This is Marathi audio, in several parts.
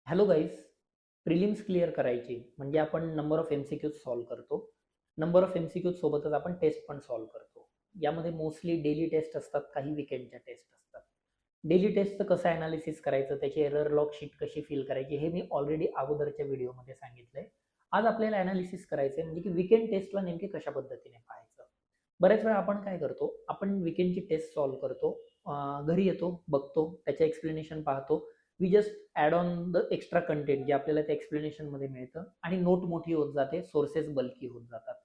हॅलो गाईज, प्रिलिम्स क्लिअर करायची म्हणजे आपण नंबर ऑफ एमसीक्यूज सॉल्व्ह करतो. नंबर ऑफ एमसीक्यूज सोबतच आपण टेस्ट पण सॉल्व्ह करतो. यामध्ये मोस्टली डेली टेस्ट असतात, काही विकेंडच्या टेस्ट असतात. डेली टेस्टचं कसं ॲनालिसिस करायचं, त्याची एरर लॉग शीट कशी फिल करायची हे मी ऑलरेडी अगोदरच्या व्हिडिओमध्ये सांगितलंय. आज आपल्याला ॲनालिसिस करायचं म्हणजे की विकेंड टेस्टला नेमके कशा पद्धतीने पाहायचं. बऱ्याच वेळा आपण काय करतो, आपण विकेंडची टेस्ट सॉल्व्ह करतो, घरी येतो, बघतो, त्याचं एक्सप्लेनेशन पाहतो. We just add on the extra content जे आपल्याला त्या एक्सप्लेनेशनमध्ये मिळतं आणि नोट मोठी होत जाते, सोर्सेस बल्की होत जातात.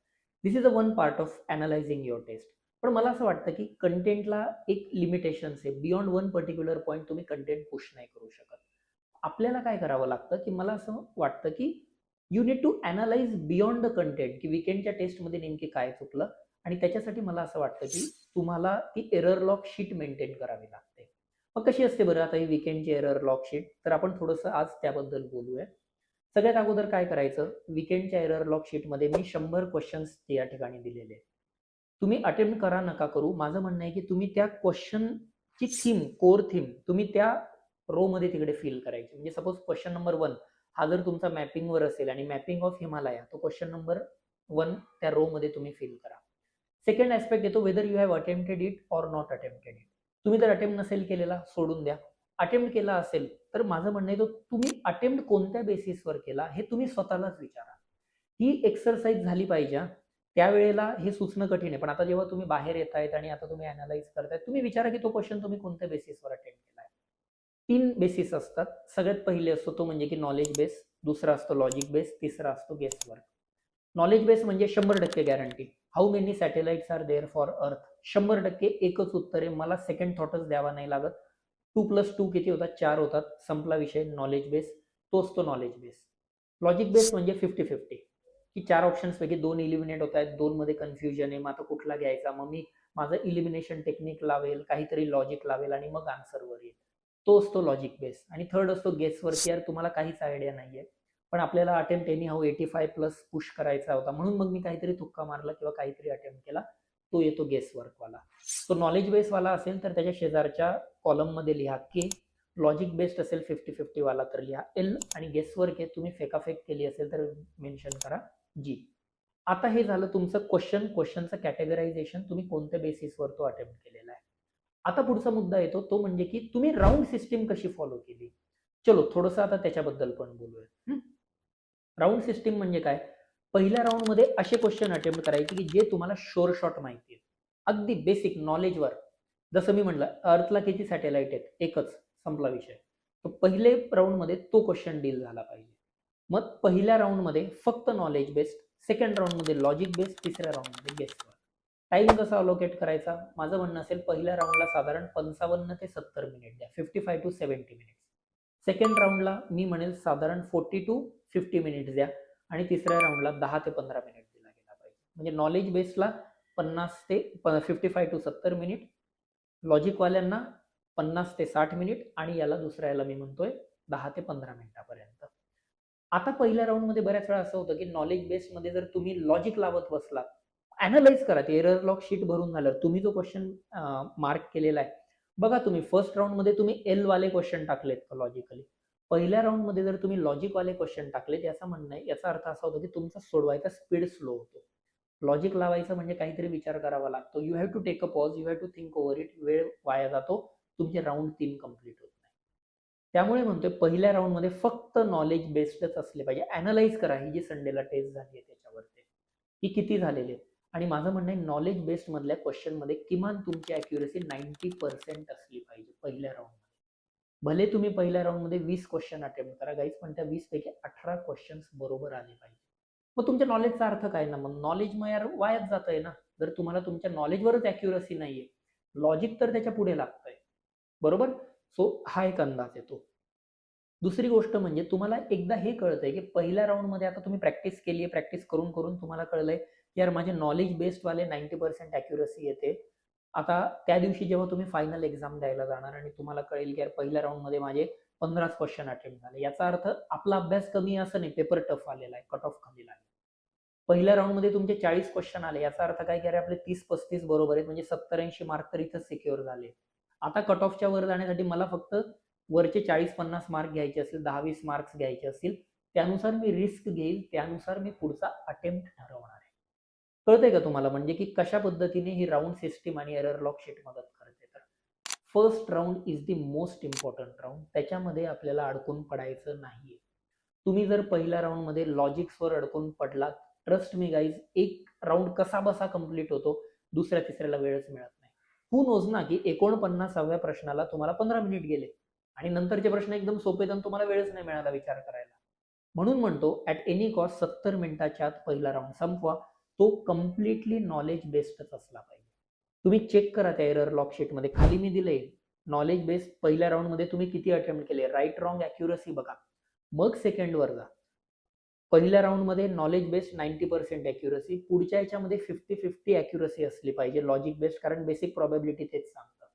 This is a one part of analysing your test. पण मला असं वाटतं की कंटेंटला एक लिमिटेशन्स आहे. बियॉन्ड वन पर्टिक्युलर पॉईंट तुम्ही कंटेंट पुश नाही करू शकत. आपल्याला काय करावं लागतं की मला असं वाटतं की you need to analyse beyond the content, की विकेंडच्या टेस्टमध्ये नेमकी काय चुकलं. आणि त्याच्यासाठी मला असं वाटतं की तुम्हाला ती एरर लॉग शीट मेंटेन करावी लागते. मग कशी असते बरं आता ही विकेंडची एरर लॉग शीट, तर आपण थोडंसं आज त्याबद्दल बोलूया. सगळ्यात अगोदर काय करायचं, विकेंडच्या एरर लॉग शीटमध्ये मी 100 क्वेश्चन्स या ठिकाणी दिलेले. तुम्ही अटेम्प्ट करा नका करू, माझं म्हणणं आहे की तुम्ही त्या क्वेश्चनची थीम, कोर थीम तुम्ही त्या रो मध्ये तिकडे फिल करायची. म्हणजे सपोज क्वेश्चन नंबर 1 हा जर तुमचा मॅपिंगवर असेल आणि मॅपिंग ऑफ हिमालया, तो क्वेश्चन नंबर 1 त्या रो मध्ये तुम्ही फिल करा. सेकंड ऍस्पेक्ट येतो whether you have attempted it or not attempted it. तुम्ही जर अटेम्प्ट नसेल केलेला सोडून द्या. अटेम्प्ट केला असेल तर माझं म्हणणं आहे तुम्ही अटेम्प्ट कोणत्या बेसिसवर केला हे तुम्ही स्वतःलाच विचारा. ही एक्सरसाइज झाली पाहिजे. त्यावेळेला हे सुचणं कठीण आहे, पण आता जेव्हा तुम्ही बाहेर येतायत आणि आता तुम्ही अनालाइज करतायत, तुम्ही विचारा की तो क्वेश्चन तुम्ही कोणत्या बेसिसवर अटेम्प्ट केलाय. 3 बेसिस असतात. सगळ्यात पहिले असतो तो म्हणजे की नॉलेज बेस, दुसरा असतो लॉजिक बेस, तिसरा असतो गेस वर्क. नॉलेज बेस म्हणजे 100% guarantee. How many satellites are there for earth. 100% एकच उत्तर आहे, मला सेकंड थॉटच द्यावा नाही लागत. 2+2 किती होतात? 4 होतात. संपला विषय. नॉलेज बेस तोच तो नॉलेज बेस. लॉजिक बेस म्हणजे 50-50, की 4 ऑप्शन्स पैकी 2 इलिमिनेट होत आहेत, 2 मध्ये कन्फ्युजन आहे, मग आता कुठला घ्यायचा, मग मी माझं इलिमिनेशन टेक्निक लावेल, काहीतरी लॉजिक लावेल आणि मग आन्सरवर येईल. तो असतो लॉजिक बेस. आणि थर्ड असतो गेसवर, की यार तुम्हाला काहीच आयडिया नाहीये, पण आपल्याला अटेम्प्ट एनी हाऊ 85+ पुश करायचा होता, म्हणून मग मी काहीतरी तुक्का मारला किंवा काहीतरी अटेम्प्ट केला. तो येतो गेस वर्कवाला. तो नॉलेज बेस वाला असेल तर त्याच्या शेजारच्या कॉलम मध्ये लिहा के. लॉजिक बेस्ड असेल 50-50 वाला तर लिहा एल. आणि गेस वर्क आहे, तुम्ही फेकाफेक केली असेल तर मेन्शन करा जी. आता हे झालं तुमचं क्वेश्चनचं कॅटेगरायझेशन, तुम्ही कोणत्या बेसिसवर तो अटेम्प्ट केलेला आहे. आता पुढचा मुद्दा येतो तो म्हणजे की तुम्ही राऊंड सिस्टीम कशी फॉलो केली. चलो थोडंसं आता त्याच्याबद्दल पण बोलूया. राऊंड सिस्टीम म्हणजे काय? पहिल्या राऊंडमध्ये असे क्वेश्चन अटेम्प्ट करायचे की जे तुम्हाला शोर शॉट माहिती आहे, अगदी बेसिक नॉलेजवर. जसं मी म्हटलं, अर्थला किती सॅटेलाइट आहेत? एकच. संपला विषय. तर पहिले राऊंडमध्ये तो क्वेश्चन डील झाला पाहिजे. मग पहिल्या राऊंडमध्ये फक्त नॉलेज बेस्ड, सेकंड राऊंडमध्ये लॉजिक बेस्ड, तिसऱ्या राऊंडमध्ये गेस वर्क. टाइम कसा अलोकेट करायचा? माझं म्हणणं असेल पहिल्या राऊंडला साधारण 55 ते 70 मिनिट द्या, 55 to 70 मिनिट. सेकंड राऊंडला मी म्हणेल साधारण 40 to 50 मिनिट्स द्या. आणि तिसऱ्या राऊंडला 10 ते 15 मिनिट दिला गेला पाहिजे. म्हणजे नॉलेज बेसला 55 to 70 मिनिट, लॉजिकवाल्यांना 50 ते 60 मिनिट, आणि याला दुसऱ्या याला मी म्हणतोय 10 ते 15 मिनिटापर्यंत. आता पहिल्या राऊंडमध्ये बऱ्याच वेळा असं होतं की नॉलेज बेसमध्ये जर तुम्ही लॉजिक लावत बसलात, अॅनालाइज करा, ते एरर लॉग शीट भरून झाल्यावर तुम्ही जो क्वेश्चन मार्क केलेला आहे बघा. तुम्ही फर्स्ट राऊंडमध्ये तुम्ही एल वाले क्वेश्चन टाकलेत लॉजिकली, पहिल्या राऊंडमध्ये जर तुम्ही लॉजिक वाले क्वेश्चन टाकलेत, याचा म्हणणं आहे, याचा अर्थ असा होतो की तुमचा सोडवायचा स्पीड स्लो होतो. लॉजिक लावायचं म्हणजे काहीतरी विचार करावा लागतो. You have to take a pause, you have to think over it. वेळ वाया जातो, तुमचे राऊंड 3 कंप्लीट होत नाही. त्यामुळे म्हणतोय पहिल्या राऊंडमध्ये फक्त नॉलेज बेस्डच असले पाहिजे. अॅनालाइज करा ही जी संडेला टेस्ट झाली आहे त्याच्यावरती की किती झालेले. आणि माझं म्हणणं आहे नॉलेज बेस्ड मधल्या क्वेश्चन मध्ये किमान तुमची अॅक्युरेसी 90% असली पाहिजे पहिल्या राऊंडमध्ये. भले तुम्ही पहिल्या राऊंडमध्ये 20 क्वेश्चन अटेम्प्ट करा गाईज, पण त्या 20 पैकी 18 क्वेश्चन्स बरोबर आले पाहिजे. मग तुमच्या नॉलेजचा अर्थ काय ना, मग नॉलेज मग यार वायाच जात आहे ना. जर तुम्हाला तुमच्या नॉलेजवरच अॅक्युरसी नाहीये, लॉजिक तर त्याच्या पुढे लागतंय, बरोबर. सो हा एक अंदाज येतो. दुसरी गोष्ट म्हणजे तुम्हाला एकदा हे कळतंय की पहिल्या राऊंडमध्ये आता तुम्ही प्रॅक्टिस केली आहे, प्रॅक्टिस करून करून तुम्हाला कळलंय की यार माझे नॉलेज बेस्ड वाले 90% अॅक्युरसी येते. आता त्या दिवशी जेव्हा तुम्ही फायनल एक्झाम द्यायला जाणार आणि तुम्हाला कळेल की यार पहिल्या राऊंडमध्ये माझे 15 क्वेश्चन अटेम्प्ट झाले, याचा अर्थ आपला अभ्यास कमी असं नाही, पेपर टफ आलेला आहे, कट ऑफ खाली लागला. पहिल्या राऊंडमध्ये तुमचे 40 क्वेश्चन आले, याचा अर्थ काय की अरे आपले 30-35 बरोबर आहेत, म्हणजे 70-80 मार्क तर इथं सिक्युअर झाले. आता कट ऑफच्या वर जाण्यासाठी मला फक्त वरचे 40-50 मार्क घ्यायचे असतील, 10-20 मार्क्स घ्यायचे असतील, त्यानुसार मी रिस्क घेईल, त्यानुसार मी पुढचा अटेम्प्ट ठरवणार आहे. कळतंय का तुम्हाला म्हणजे की कशा पद्धतीने ही राऊंड सिस्टीम आणि एरर लॉग शीट मदत करते. तर first round is the most important round. त्याच्यामध्ये आपल्याला अडकून पडायचं नाहीये. तुम्ही जर पहिल्या राऊंडमध्ये लॉजिक्सवर अडकून पडलात, ट्रस्ट मी गाईज, एक राऊंड कसा बसा कंप्लीट होतो, दुसऱ्या तिसऱ्याला वेळच मिळत नाही. हू नोज ना की 49व्या प्रश्नाला तुम्हाला 15 मिनिट गेले आणि नंतरचे प्रश्न एकदम सोपे आणि तुम्हाला वेळच नाही मिळाला विचार करायला. म्हणून म्हणतो ऍट एनी कॉस्ट 70 मिनिटाच्या आत पहिला राऊंड संपवा. तो कम्प्लिटली नॉलेज बेस्डच असला पाहिजे. तुम्ही चेक करा त्या एरर लॉग शीट मध्ये, खाली मी दिलंय नॉलेज बेस्ड. पहिल्या राऊंड मध्ये तुम्ही किती अटेम्प्ट केले, राईट रॉंग अॅक्युरसी बघा, मग सेकंड वर जा. पहिल्या राऊंड मध्ये नॉलेज बेस्ड 90% अॅक्युरसी, पुढच्या याच्यामध्ये 50-50 अॅक्युरसी असली पाहिजे लॉजिक बेस्ड, कारण बेसिक प्रोबॅबिलिटी तेच सांगतं.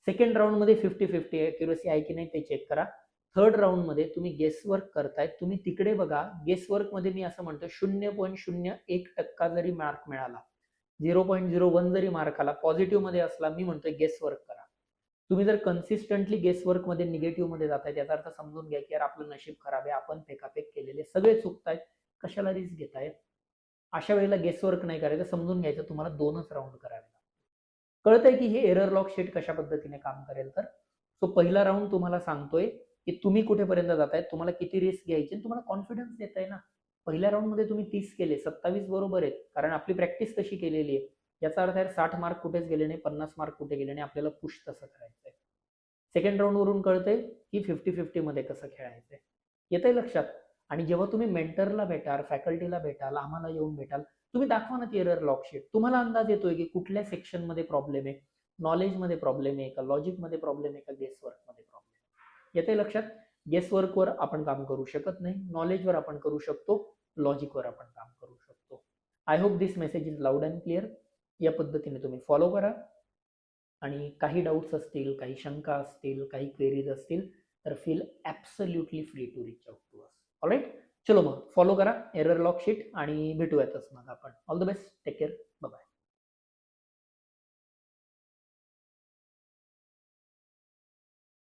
सेकंड राऊंड मध्ये 50-50 अॅक्युरसी आहे की नाही ते चेक करा. थर्ड राऊंड मध्ये तुम्ही गेसवर्क करताय, तुम्ही तिकडे बघा. गेसवर्क मध्ये मी असं म्हणतो 0.01% जरी मार्क मिळाला, 0.01 जरी मार्क आला, पॉझिटिव्ह मध्ये असला, मी म्हणतोय गेसवर्क करा. तुम्ही जर कन्सिस्टंटली गेसवर्क मध्ये निगेटिव्ह मध्ये जाताय, त्याचा अर्थ समजून घ्या की यार आपलं नशीब खराब आहे, आपण फेकाफेक केलेले, सगळे चुकतायत, कशाला रिस्क घेतायत. अशा वेळेला गेसवर्क नाही करायचं, समजून घ्यायचं तुम्हाला 2च राऊंड करावे. कळतंय की हे एरर लॉग शीट कशा पद्धतीने काम करेल. तर सो पहिला राऊंड तुम्हाला सांगतोय की तुम्ही कुठेपर्यंत जाताय, तुम्हाला किती रिस्क घ्यायची, तुम्हाला कॉन्फिडन्स देत आहे ना. पहिल्या राऊंड मध्ये तुम्ही 30 केले, 27 बरोबर आहेत, कारण आपली प्रॅक्टिस तशी केलेली आहे. याचा अर्थ आहे 60 मार्क कुठेच गेले नाही, 50 मार्क कुठे गेले नाही, आपल्याला पुश तसं करायचंय. सेकंड राऊंड वरून कळतंय की 50-50 मध्ये कसं खेळायचंय, येतंय लक्षात. आणि जेव्हा तुम्ही मेंटरला भेटाल, फॅकल्टीला भेटाल, आम्हाला येऊन भेटाल, तुम्ही दाखवा ना ती एरर लॉग शीट. तुम्हाला अंदाज येतोय की कुठल्या सेक्शन मध्ये प्रॉब्लेम आहे, नॉलेज मध्ये प्रॉब्लेम आहे का, लॉजिक मध्ये प्रॉब्लेम आहे का, गेसवर्क मध्ये प्रॉब्लेम आहे. येतंय लक्षात. गेसवर्कवर आपण काम करू शकत नाही, नॉलेजवर आपण करू शकतो, लॉजिकवर आपण काम करू शकतो. I hope this message is loud and clear. या पद्धतीने तुम्ही फॉलो करा. आणि काही डाऊट्स असतील, काही शंका असतील, काही क्वेरीज असतील तर feel absolutely free to reach out to us. Alright, चलो मग फॉलो करा एरर लॉग शीट आणि भेटूयातच मग आपण. All the best.